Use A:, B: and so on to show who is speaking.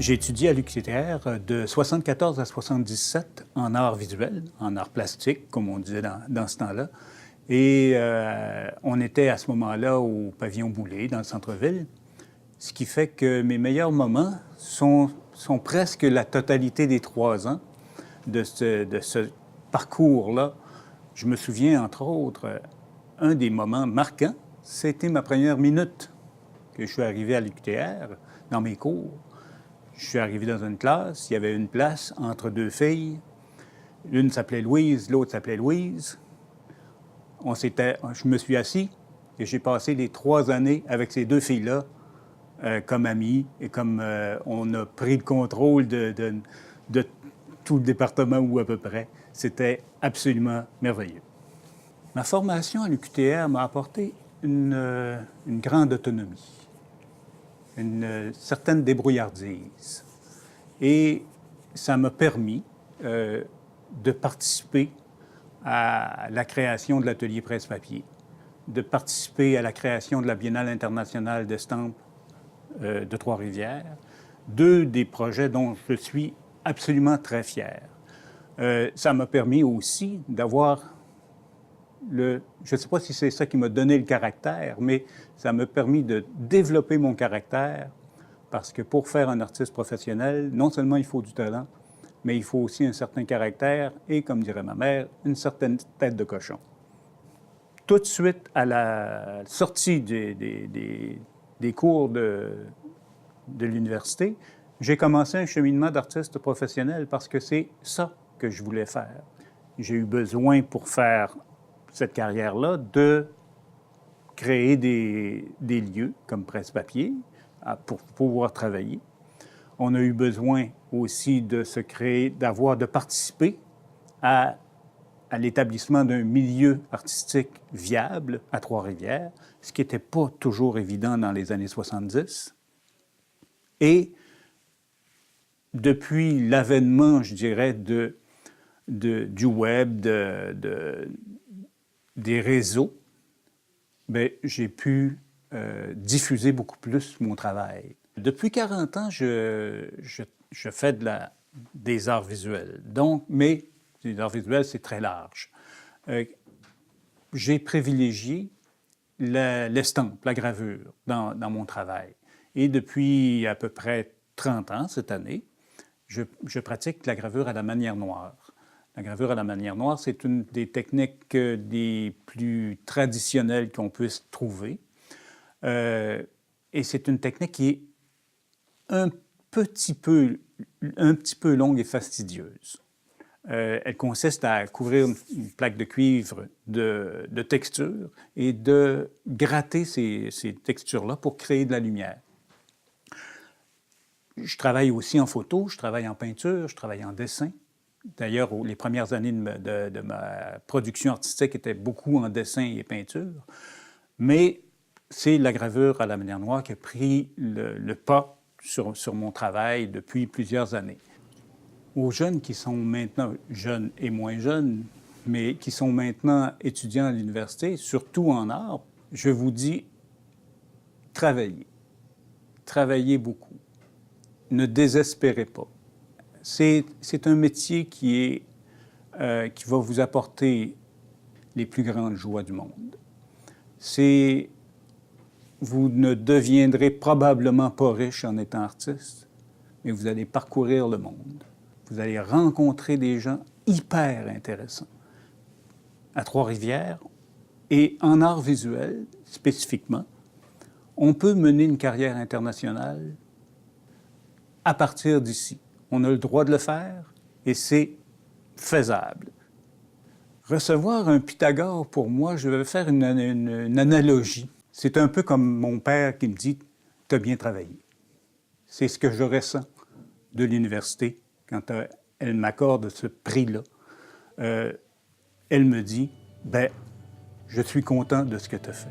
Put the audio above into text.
A: J'ai étudié à l'UQTR de 74 à 77 en art visuel, en art plastique, comme on disait dans ce temps-là. Et on était à ce moment-là au pavillon Boulay, dans le centre-ville, ce qui fait que mes meilleurs moments sont presque la totalité des 3 ans de ce parcours-là. Je me souviens, entre autres, un des moments marquants, c'était ma première minute que je suis arrivé à l'UQTR, dans mes cours. Je suis arrivé dans une classe, il y avait une place entre 2 filles. L'une s'appelait Louise, l'autre s'appelait Louise. Je me suis assis et j'ai passé les 3 années avec ces 2 filles-là comme amis et comme on a pris le contrôle de tout le département ou à peu près. C'était absolument merveilleux. Ma formation à l'UQTR m'a apporté une grande autonomie, une certaine débrouillardise. Et ça m'a permis de participer à la création de l'atelier presse-papier, de participer à la création de la Biennale internationale d'estampes de Trois-Rivières, 2 des projets dont je suis absolument très fier. Ça m'a permis aussi d'avoir je ne sais pas si c'est ça qui m'a donné le caractère, mais ça m'a permis de développer mon caractère parce que pour faire un artiste professionnel, non seulement il faut du talent, mais il faut aussi un certain caractère et, comme dirait ma mère, une certaine tête de cochon. Tout de suite, à la sortie des cours de l'université, j'ai commencé un cheminement d'artiste professionnel parce que c'est ça que je voulais faire. J'ai eu besoin, pour faire cette carrière-là, de créer des lieux comme Presse-Papier pour pouvoir travailler. On a eu besoin aussi de participer à l'établissement d'un milieu artistique viable à Trois-Rivières, ce qui n'était pas toujours évident dans les années 70. Et depuis l'avènement, je dirais, du web, des réseaux, bien, j'ai pu diffuser beaucoup plus mon travail. Depuis 40 ans, je fais des arts visuels. Mais les arts visuels, c'est très large. J'ai privilégié l'estampe, la gravure dans mon travail. Et depuis à peu près 30 ans, cette année, je pratique la gravure à la manière noire. La gravure à la manière noire, c'est une des techniques des plus traditionnelles qu'on puisse trouver. Et c'est une technique qui est un petit peu longue et fastidieuse. Elle consiste à couvrir une plaque de cuivre de texture et de gratter ces textures-là pour créer de la lumière. Je travaille aussi en photo, je travaille en peinture, je travaille en dessin. D'ailleurs, les premières années de ma production artistique étaient beaucoup en dessin et peinture. Mais c'est la gravure à la manière noire qui a pris le pas sur mon travail depuis plusieurs années. Aux jeunes qui sont maintenant jeunes et moins jeunes, mais qui sont maintenant étudiants à l'université, surtout en art, je vous dis, travaillez. Travaillez beaucoup. Ne désespérez pas. C'est un métier qui va vous apporter les plus grandes joies du monde. Vous ne deviendrez probablement pas riche en étant artiste, mais vous allez parcourir le monde. Vous allez rencontrer des gens hyper intéressants. À Trois-Rivières, et en art visuel spécifiquement, on peut mener une carrière internationale à partir d'ici. On a le droit de le faire et c'est faisable. Recevoir un Pythagore, pour moi, je vais faire une analogie. C'est un peu comme mon père qui me dit « t'as bien travaillé ». C'est ce que je ressens de l'université quand elle m'accorde ce prix-là. Elle me dit « ben, je suis content de ce que tu as fait ».